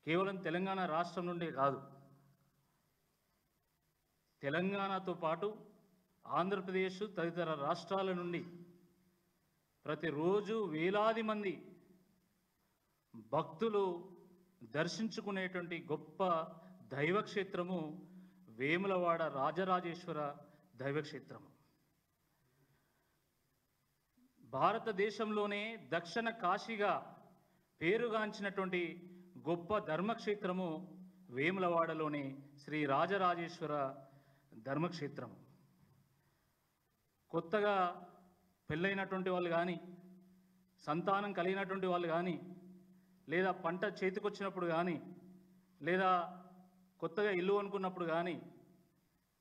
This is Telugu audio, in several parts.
కేవలం తెలంగాణ రాష్ట్రం నుండి కాదు, తెలంగాణతో పాటు ఆంధ్రప్రదేశ్ తదితర రాష్ట్రాల నుండి ప్రతిరోజు వేలాది మంది భక్తులు దర్శించుకునేటువంటి గొప్ప దైవక్షేత్రము వేములవాడ రాజరాజేశ్వర దైవక్షేత్రము. భారతదేశంలోనే దక్షిణ కాశీగా పేరుగాంచినటువంటి గొప్ప ధర్మక్షేత్రము వేములవాడలోని శ్రీ రాజరాజేశ్వర ధర్మక్షేత్రం. కొత్తగా పెళ్ళైనటువంటి వాళ్ళు కానీ, సంతానం కలిగినటువంటి వాళ్ళు కానీ, లేదా పంట చేతికొచ్చినప్పుడు కానీ, లేదా కొత్తగా ఇల్లు అనుకున్నప్పుడు కానీ,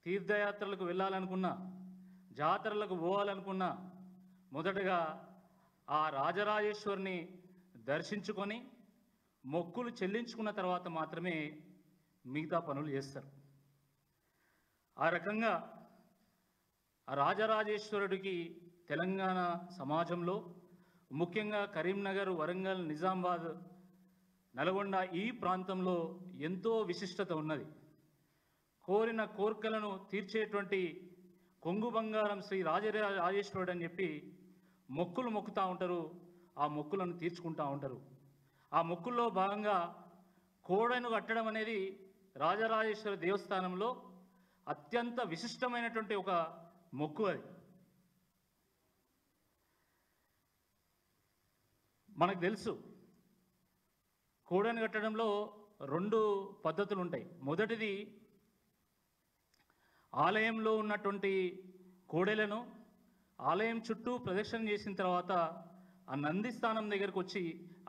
తీర్థయాత్రలకు వెళ్ళాలనుకున్నా, జాతరలకు పోవాలనుకున్నా, మొదటగా ఆ రాజరాజేశ్వరిని దర్శించుకొని మొక్కులు చెల్లించుకున్న తర్వాత మాత్రమే మిగతా పనులు చేస్తారు. ఆ రకంగా ఆ రాజరాజేశ్వరుడికి తెలంగాణ సమాజంలో, ముఖ్యంగా కరీంనగర్, వరంగల్, నిజామాబాద్, నల్గొండ ఈ ప్రాంతంలో ఎంతో విశిష్టత ఉన్నది. కోరిన కోర్కెలను తీర్చేటువంటి కొంగు బంగారం శ్రీ రాజరాజేశ్వరుడు అని చెప్పి మొక్కులు మొక్కుతూ ఉంటారు. ఆ మొక్కులను తీర్చుకుంటూ ఉంటారు. ఆ మొక్కుల్లో భాగంగా కోడెను కట్టడం అనేది రాజరాజేశ్వర దేవస్థానంలో అత్యంత విశిష్టమైనటువంటి ఒక మొక్కు. అది మనకు తెలుసు. కోడెను కట్టడంలో 2 పద్ధతులు ఉంటాయి. మొదటిది, ఆలయంలో ఉన్నటువంటి కోడెలను ఆలయం చుట్టూ ప్రదక్షిణ చేసిన తర్వాత ఆ నంది స్థానం దగ్గరకు వచ్చి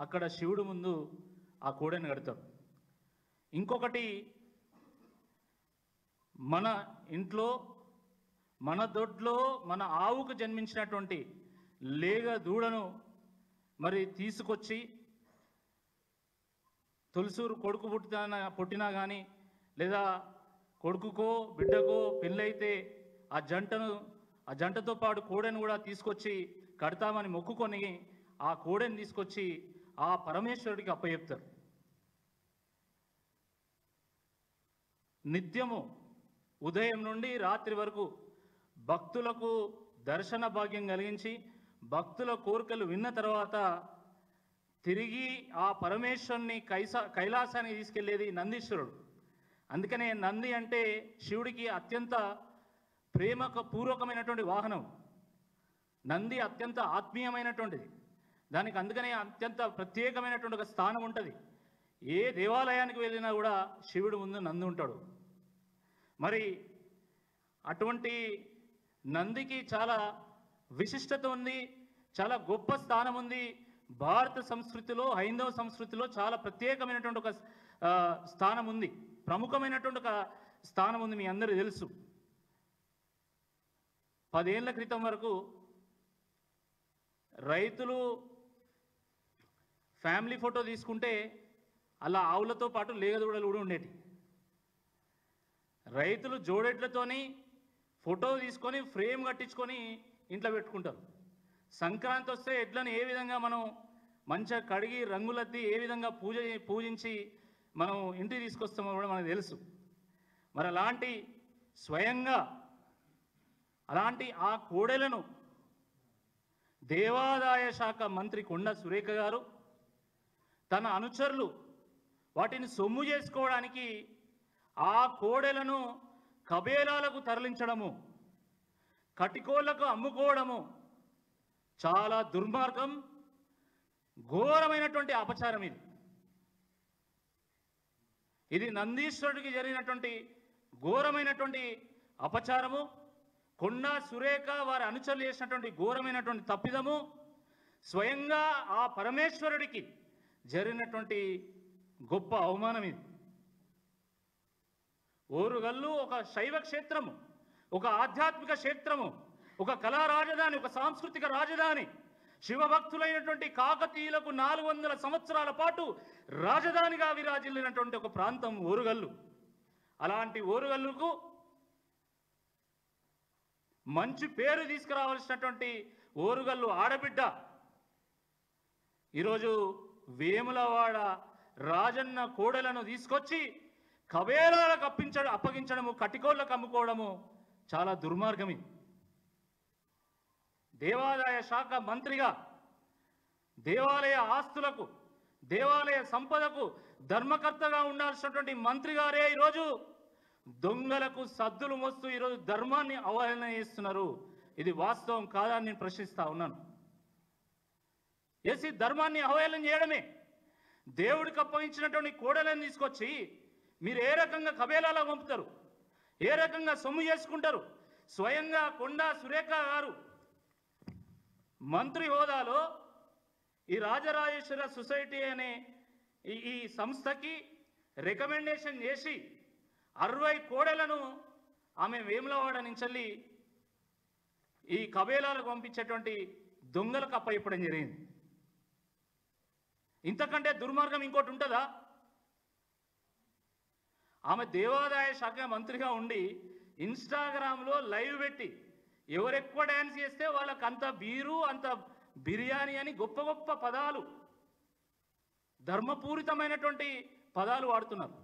అక్కడ శివుడు ముందు ఆ కోడెను కడతారు. ఇంకొకటి, మన ఇంట్లో, మన దొడ్లో మన ఆవుకు జన్మించినటువంటి లేగ దూడను మరి తీసుకొచ్చి, తులసూరు కొడుకు పుట్టినా కానీ, లేదా కొడుకుకో బిడ్డకో పెళ్ళైతే ఆ జంటతో పాటు కోడెను కూడా తీసుకొచ్చి కడతామని మొక్కుకొని ఆ కోడెను తీసుకొచ్చి ఆ పరమేశ్వరుడికి అప్పచెప్తారు. నిత్యము ఉదయం నుండి రాత్రి వరకు భక్తులకు దర్శన భాగ్యం కలిగించి, భక్తుల కోరికలు విన్న తర్వాత తిరిగి ఆ పరమేశ్వరుని కైలాసానికి తీసుకెళ్లేది నందీశ్వరుడు. అందుకనే నంది అంటే శివుడికి అత్యంత పూర్వకమైనటువంటి వాహనం. నంది అత్యంత ఆత్మీయమైనటువంటిది. దానికి అందుకనే అత్యంత ప్రత్యేకమైనటువంటి ఒక స్థానం ఉంటుంది. ఏ దేవాలయానికి వెళ్ళినా కూడా శివుడు ముందు నంది ఉంటాడు. మరి అటువంటి నందికి చాలా విశిష్టత ఉంది, చాలా గొప్ప స్థానం ఉంది. భారత సంస్కృతిలో, హైందవ సంస్కృతిలో చాలా ప్రత్యేకమైనటువంటి ఒక స్థానం ఉంది, ప్రముఖమైనటువంటి ఒక స్థానం ఉంది. మీ అందరికీ తెలుసు. 10 ఏళ్ల క్రితం వరకు రైతులు ఫ్యామిలీ ఫోటో తీసుకుంటే అలా ఆవులతో పాటు లేగదూడలు కూడా ఉండేటి. రైతులు జోడెడ్లతోని ఫోటో తీసుకొని ఫ్రేమ్ కట్టించుకొని ఇంట్లో పెట్టుకుంటారు. సంక్రాంతి వస్తే ఎడ్లను ఏ విధంగా మనం మంచిగా కడిగి రంగులద్ది ఏ విధంగా పూజించి మనం ఇంటికి తీసుకొస్తామో కూడా మనకు తెలుసు. మరి అలాంటి ఆ కోడెలను దేవాదాయ శాఖ మంత్రి కొండ సురేఖ గారు తన అనుచరులు వాటిని సొమ్ము చేసుకోవడానికి ఆ కోడెలను కబేలాలకు తరలించడము, కటికోళ్లకు అమ్ముకోవడము చాలా దుర్మార్గం, ఘోరమైనటువంటి అపచారం. ఇది నందీశ్వరుడికి జరిగినటువంటి ఘోరమైనటువంటి అపచారము. కొండ సురేఖ వారి అనుచరులు చేసినటువంటి ఘోరమైనటువంటి తప్పిదము, స్వయంగా ఆ పరమేశ్వరుడికి జరిగినటువంటి గొప్ప అవమానం ఇది. ఓరుగల్లు ఒక శైవ క్షేత్రము, ఒక ఆధ్యాత్మిక క్షేత్రము, ఒక కళా రాజధాని, ఒక సాంస్కృతిక రాజధాని. శివభక్తులైనటువంటి కాకతీయులకు 400 సంవత్సరాల పాటు రాజధానిగా విరాజిల్లినటువంటి ఒక ప్రాంతం ఓరుగల్లు. అలాంటి ఓరుగల్లుకు మంచి పేరు తీసుకురావాల్సినటువంటి ఓరుగల్లు ఆడబిడ్డ ఈరోజు వేములవాడ రాజన్న కోడలను తీసుకొచ్చి కబేలాలకు అప్పగించడము, కటికోళ్ళకు అమ్ముకోవడము చాలా దుర్మార్గం. ఇది దేవాదాయ శాఖ మంత్రిగా దేవాలయ ఆస్తులకు, దేవాలయ సంపదకు ధర్మకర్తగా ఉండాల్సినటువంటి మంత్రి గారే ఈరోజు దొంగలకు సద్దులు మోస్తూ ఈరోజు ధర్మాన్ని అవహేళన చేస్తున్నారు. ఇది వాస్తవం కాదా అని నేను ప్రశ్నిస్తా ఉన్నాను. ఏసీ ధర్మాన్ని అవహేళన చేయడమే. దేవుడికి అప్పగించినటువంటి కోడలను తీసుకొచ్చి మీరు ఏ రకంగా కబేలాలో పంపుతారు, ఏ రకంగా సొమ్ము చేసుకుంటారు? స్వయంగా కొండా సురేఖ గారు మంత్రి హోదాలో ఈ రాజరాజేశ్వర సొసైటీ అనే ఈ సంస్థకి రికమెండేషన్ చేసి 60 కోడలను ఆమె వేములవాడ నుంచి ఈ కబేలాలకు పంపించేటువంటి దొంగలకు అప్పచెప్పడం జరిగింది. ఇంతకంటే దుర్మార్గం ఇంకోటి ఉంటుందా? ఆమె దేవాదాయ శాఖ మంత్రిగా ఉండి ఇన్స్టాగ్రామ్లో లైవ్ పెట్టి ఎవరెక్కువ డ్యాన్స్ చేస్తే వాళ్ళకి అంత బీరు, అంత బిర్యానీ అని గొప్ప గొప్ప పదాలు, ధర్మపూరితమైనటువంటి పదాలు వాడుతున్నారు.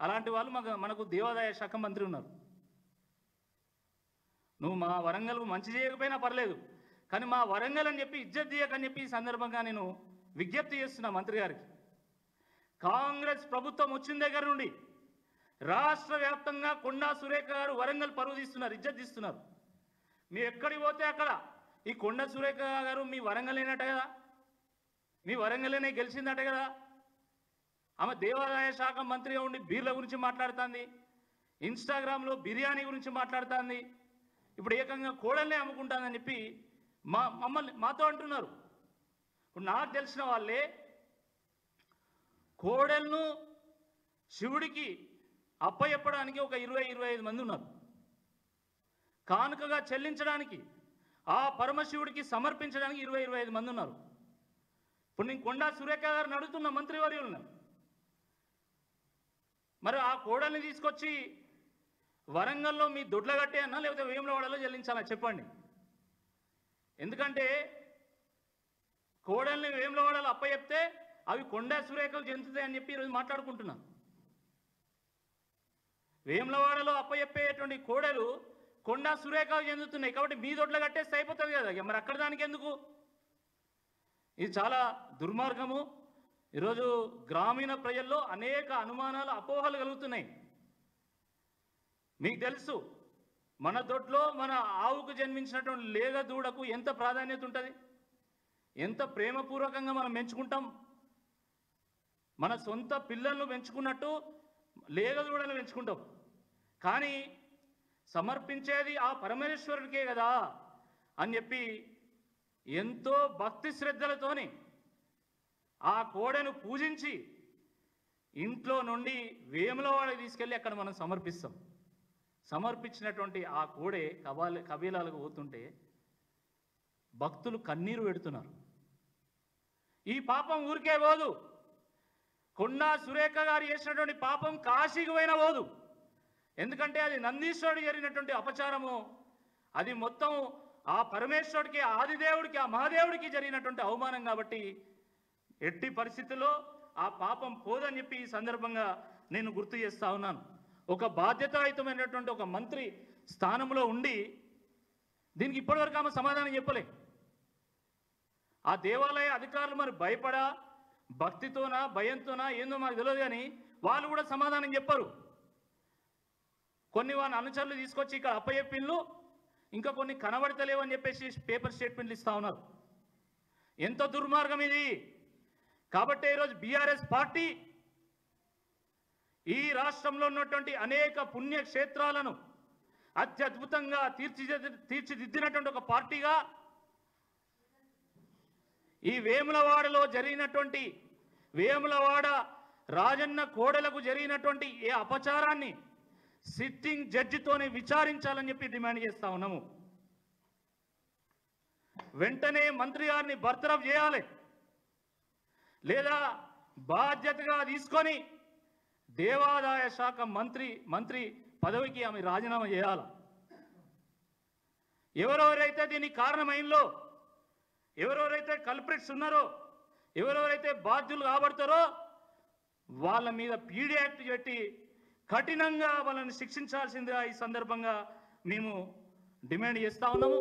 అలాంటి వాళ్ళు మనకు దేవాదాయ శాఖ మంత్రి ఉన్నారు. నువ్వు మా వరంగల్కు మంచి చేయకపోయినా పర్లేదు, కానీ మా వరంగల్ అని చెప్పి ఇజ్జత్ తీయకని చెప్పి ఈ సందర్భంగా నేను విజ్ఞప్తి చేస్తున్నా మంత్రి గారికి. కాంగ్రెస్ ప్రభుత్వం వచ్చిన దగ్గర నుండి రాష్ట్ర వ్యాప్తంగా కొండా సురేఖ గారు వరంగల్ పరువు తీస్తున్నారు, ఇజ్జత్ తీస్తున్నారు. మీరు ఎక్కడికి పోతే అక్కడ ఈ కొండా సురేఖ గారు మీ వరంగలేనట కదా, మీ వరంగల్లోనే గెలిచిందట కదా. ఆమె దేవాదాయ శాఖ మంత్రిగా ఉండి బీర్ల గురించి మాట్లాడుతుంది, ఇన్స్టాగ్రామ్లో బిర్యానీ గురించి మాట్లాడుతుంది, ఇప్పుడు ఏకంగా కోడల్నే అమ్ముకుంటానని చెప్పి మాతో అంటున్నారు. ఇప్పుడు నాకు తెలిసిన వాళ్ళే కోడలను శివుడికి అప్పచెప్పడానికి ఒక 20-25 మంది ఉన్నారు. కానుకగా చెల్లించడానికి, ఆ పరమశివుడికి సమర్పించడానికి 20-25 మంది ఉన్నారు. ఇప్పుడు నేను కొండా సురేఖ గారిని అడుగుతున్న మంత్రివర్యులను, మరి ఆ కోడల్ని తీసుకొచ్చి వరంగల్లో మీ దొడ్లగట్టే అన్నా లేకపోతే వేములవాడలో చెల్లించాలా చెప్పండి. ఎందుకంటే కోడల్ని వేములవాడలో అప్పచెప్తే అవి కొండా సురేఖకు చెందుతాయి అని చెప్పి ఈరోజు మాట్లాడుకుంటున్నాం. వేములవాడలో అప్పచెప్పేటువంటి కోడలు కొండా సురేఖకు చెందుతున్నాయి కాబట్టి మీ దొడ్ల కట్టేస్తే అయిపోతుంది కదా, మరి అక్కడ దానికి ఎందుకు? ఇది చాలా దుర్మార్గము. ఈరోజు గ్రామీణ ప్రజల్లో అనేక అనుమానాలు, అపోహలు కలుగుతున్నాయి. మీకు తెలుసు మన దొడ్లో మన ఆవుకు జన్మించినటువంటి లేగ దూడకు ఎంత ప్రాధాన్యత ఉంటుంది, ఎంత ప్రేమపూర్వకంగా మనం పెంచుకుంటాం. మన సొంత పిల్లలను పెంచుకున్నట్టు లేగ దూడలను పెంచుకుంటాం. కానీ సమర్పించేది ఆ పరమేశ్వరుడికే కదా అని చెప్పి ఎంతో భక్తి శ్రద్ధలతోని ఆ కోడెను పూజించి ఇంట్లో నుండి వేములవాడకి తీసుకెళ్ళి అక్కడ మనం సమర్పిస్తాం. సమర్పించినటువంటి ఆ కోడె కబీలాలకు పోతుంటే భక్తులు కన్నీరు పెడుతున్నారు. ఈ పాపం ఊరికే పోదు. కొండా సురేఖ గారు చేసినటువంటి పాపం కాశీకి పోయినా పోదు. ఎందుకంటే అది నందీశ్వరుడు జరిగినటువంటి అపచారము, అది మొత్తం ఆ పరమేశ్వరుడికి, ఆదిదేవుడికి, ఆ మహాదేవుడికి జరిగినటువంటి అవమానం. కాబట్టి ఎట్టి పరిస్థితుల్లో ఆ పాపం పోదని చెప్పి ఈ సందర్భంగా నేను గుర్తు చేస్తా ఉన్నాను. ఒక బాధ్యతాయుతమైనటువంటి ఒక మంత్రి స్థానంలో ఉండి దీనికి ఇప్పటివరకు ఆమె సమాధానం చెప్పలే. ఆ దేవాలయ అధికారులు మరి భయపడా, భక్తితోనా, భయంతోనా ఏందో మాకు తెలియదు, కానీ వాళ్ళు కూడా సమాధానం చెప్పరు. కొన్ని వాళ్ళ అనుచరులు తీసుకొచ్చి ఇక్కడ అప్పచెప్పిళ్ళు, ఇంకా కొన్ని కనబడతలేవని చెప్పేసి పేపర్ స్టేట్మెంట్లు ఇస్తా ఉన్నారు. ఎంత దుర్మార్గం ఇది! కాబట్టి ఈరోజు బీఆర్ఎస్ పార్టీ ఈ రాష్ట్రంలో ఉన్నటువంటి అనేక పుణ్యక్షేత్రాలను అత్యద్భుతంగా తీర్చిదిద్దినటువంటి ఒక పార్టీగా ఈ వేములవాడలో జరిగినటువంటి, వేములవాడ రాజన్న కోడలకు జరిగినటువంటి ఏ అపచారాన్ని సిట్టింగ్ జడ్జితోనే విచారించాలని చెప్పి డిమాండ్ చేస్తా ఉన్నాము. వెంటనే మంత్రి గారిని బర్తరఫ్ చేయాలి, లేదా బాధ్యతగా తీసుకొని దేవాదాయ శాఖ మంత్రి పదవికి ఆమె రాజీనామా చేయాలి. ఎవరెవరైతే దీనికి కారణమైందో, ఎవరెవరైతే కల్ప్రిట్స్ ఉన్నారో, ఎవరెవరైతే బాధ్యులు కాబడతారో వాళ్ళ మీద పీడీ యాక్ట్ పెట్టి కఠినంగా వాళ్ళని శిక్షించాల్సిందిగా ఈ సందర్భంగా మేము డిమాండ్ చేస్తా ఉన్నాము.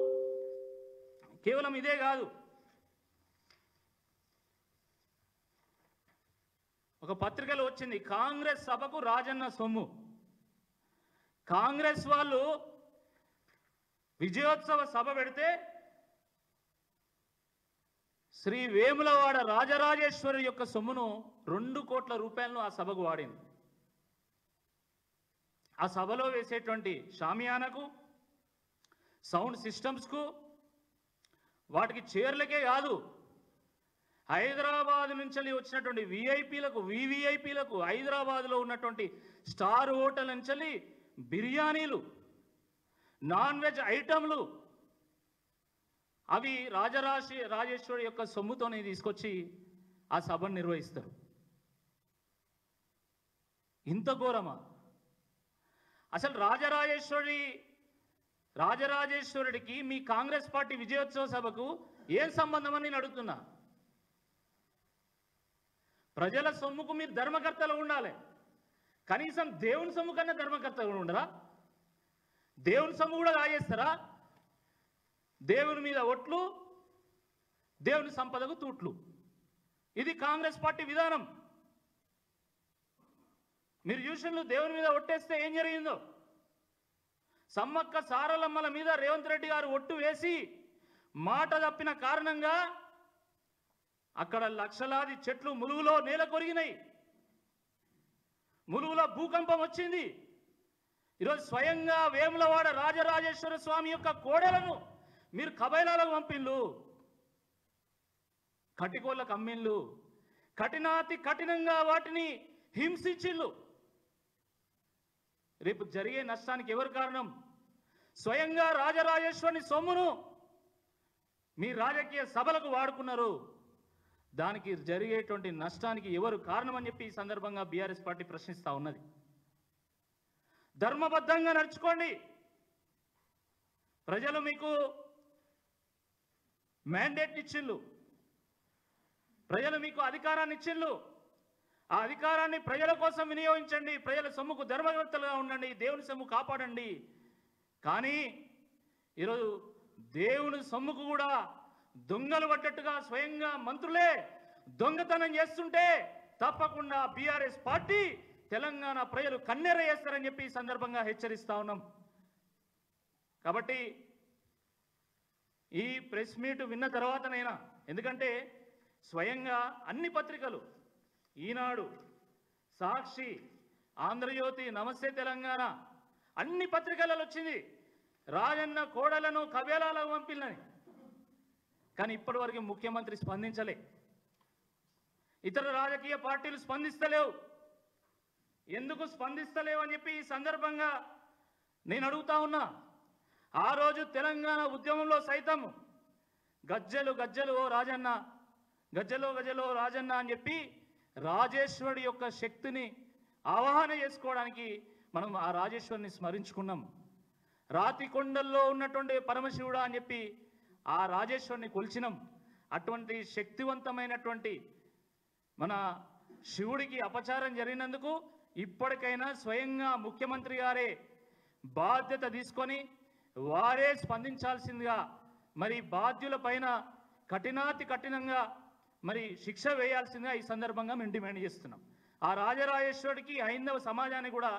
కేవలం ఇదే కాదు, ఒక పత్రికలో వచ్చింది కాంగ్రెస్ సభకు రాజన్న సొమ్ము. కాంగ్రెస్ వాళ్ళు విజయోత్సవ సభ పెడితే శ్రీ వేములవాడ రాజరాజేశ్వరి యొక్క సొమ్మును 2 కోట్ల రూపాయలను ఆ సభకు వాడింది. ఆ సభలో వేసేటువంటి షామియానకు, సౌండ్ సిస్టమ్స్కు, వాటికి చైర్లకే కాదు, హైదరాబాద్ నుంచి వచ్చినటువంటి విఐపీలకు, వివిఐపీలకు, హైదరాబాద్లో ఉన్నటువంటి స్టార్ హోటల్ నుంచి బిర్యానీలు, నాన్ వెజ్ ఐటమ్లు అవి రాజేశ్వరి యొక్క సొమ్ముతోనే తీసుకొచ్చి ఆ సభను నిర్వహిస్తారు. ఇంత ఘోరమా? అసలు రాజరాజేశ్వరుడికి మీ కాంగ్రెస్ పార్టీ విజయోత్సవ సభకు ఏం సంబంధం అని నేను అడుగుతున్నా. ప్రజల సొమ్ముకు మీరు ధర్మకర్తలు ఉండాలి. కనీసం దేవుని సొమ్ము కన్నా ధర్మకర్తలు ఉండరా? దేవుని సొమ్ము కూడా రాజేస్తారా? దేవుని మీద ఒట్లు, దేవుని సంపదకు తూట్లు. ఇది కాంగ్రెస్ పార్టీ విధానం. మీరు చూసినట్లు దేవుని మీద ఒట్టేస్తే ఏం జరిగిందో, సమ్మక్క సారలమ్మల మీద రేవంత్ రెడ్డి గారు ఒట్టు వేసి మాట తప్పిన కారణంగా అక్కడ లక్షలాది చెట్లు ములుగులో నేల కొరిగినాయి, ములుగులో భూకంపం వచ్చింది. ఈరోజు స్వయంగా వేములవాడ రాజరాజేశ్వర స్వామి యొక్క కోడలను మీరు కబైలాలకు పంపిళ్ళు, కటికోళ్ళకు అమ్మిళ్ళు, కఠినంగా వాటిని హింసించిళ్ళు. రేపు జరిగే నష్టానికి ఎవరు కారణం? స్వయంగా రాజరాజేశ్వరుని సొమ్మును మీ రాజకీయ సభలకు వాడుకున్నారు. దానికి జరిగేటువంటి నష్టానికి ఎవరు కారణం అని చెప్పి ఈ సందర్భంగా బీఆర్ఎస్ పార్టీ ప్రశ్నిస్తూ ఉన్నది. ధర్మబద్ధంగా నడుచుకోండి. ప్రజలు మీకు మ్యాండేట్ ఇచ్చిళ్ళు, ప్రజలు మీకు అధికారాన్ని ఇచ్చిళ్ళు. ఆ అధికారాన్ని ప్రజల కోసం వినియోగించండి, ప్రజల సొమ్ముకు ధర్మకర్తలుగా ఉండండి, దేవుని సొమ్ము కాపాడండి. కానీ ఈరోజు దేవుని సొమ్ముకు కూడా దొంగలు పడ్డట్టుగా స్వయంగా మంత్రులే దొంగతనం చేస్తుంటే తప్పకుండా బీఆర్ఎస్ పార్టీ తెలంగాణ ప్రజలు కన్నెర చేస్తారని చెప్పి ఈ సందర్భంగా హెచ్చరిస్తా ఉన్నాం. కాబట్టి ఈ ప్రెస్ మీట్ విన్న తర్వాతనైనా, ఎందుకంటే స్వయంగా అన్ని పత్రికలు, ఈనాడు, సాక్షి, ఆంధ్రజ్యోతి, నమస్తే తెలంగాణ, అన్ని పత్రికలలో వచ్చింది రాజన్న కోడలను కబేలాలకు పంపిల్లని. కానీ ఇప్పటివరకు ముఖ్యమంత్రి స్పందించలే, ఇతర రాజకీయ పార్టీలు స్పందిస్తలేవు. ఎందుకు స్పందిస్తలేవు అని చెప్పి ఈ సందర్భంగా నేను అడుగుతా ఉన్నా. ఆ రోజు తెలంగాణ ఉద్యమంలో సైతం గజ్జలు గజ్జలు ఓ రాజన్న, గజ్జలో గజ్జలో రాజన్న అని చెప్పి రాజేశ్వరుడి యొక్క శక్తిని ఆవాహన చేసుకోవడానికి మనం ఆ రాజేశ్వరిని స్మరించుకున్నాం. రాతి కొండల్లో ఉన్నటువంటి పరమశివుడా అని చెప్పి ఆ రాజేశ్వరిని కొలిచినాం. అటువంటి శక్తివంతమైనటువంటి మన శివుడికి అపచారం జరిగినందుకు ఇప్పటికైనా స్వయంగా ముఖ్యమంత్రి గారే బాధ్యత తీసుకొని వారే స్పందించాల్సిందిగా, మరి బాధ్యుల పైన కఠినంగా మరి శిక్ష వేయాల్సిందిగా ఈ సందర్భంగా మేము డిమాండ్ చేస్తున్నాం. ఆ రాజరాజేశ్వరుడికి, హైందవ సమాజానికి కూడా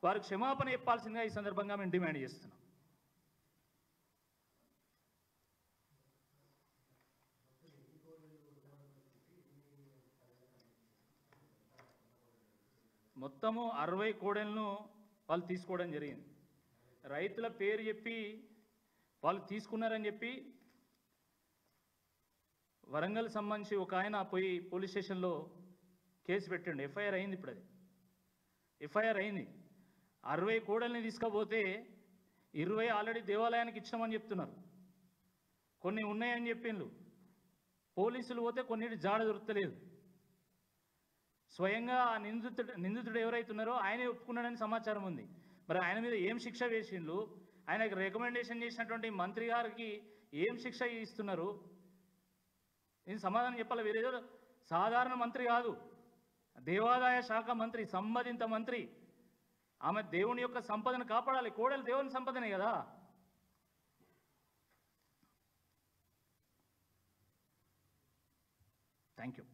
వారు క్షమాపణ చెప్పాల్సిందిగా ఈ సందర్భంగా మేము డిమాండ్ చేస్తున్నాం. మొత్తము 60 కోడెలను వాళ్ళు తీసుకోవడం జరిగింది. రైతుల పేరు చెప్పి వాళ్ళు తీసుకున్నారని చెప్పి వరంగల్ సంబంధించి ఒక ఆయన పోయి పోలీస్ స్టేషన్లో కేసు పెట్టండి, ఎఫ్ఐఆర్ అయింది. ఇప్పుడు అది ఎఫ్ఐఆర్ అయింది. 60 కోడల్ని తీసుకపోతే 20 ఆల్రెడీ దేవాలయానికి ఇచ్చామని చెప్తున్నారు, కొన్ని ఉన్నాయని చెప్పిండ్రు. పోలీసులు పోతే కొన్నిటి జాడ దొరకలేదు. స్వయంగా ఆ నిందితుడు ఎవరైతున్నారో ఆయనే ఒప్పుకున్నాడని సమాచారం ఉంది. మరి ఆయన మీద ఏం శిక్ష వేసిండ్రు? ఆయనకు రికమెండేషన్ చేసినటువంటి మంత్రి గారికి ఏం శిక్ష ఇస్తున్నారు? నేను సమాధానం చెప్పాలి. వేరేదో సాధారణ మంత్రి కాదు, దేవాదాయ శాఖ మంత్రి, సంబంధిత మంత్రి, ఆమె దేవుని యొక్క సంపదను కాపాడాలి. కోడలు దేవుని సంపదనే కదా. Thank you.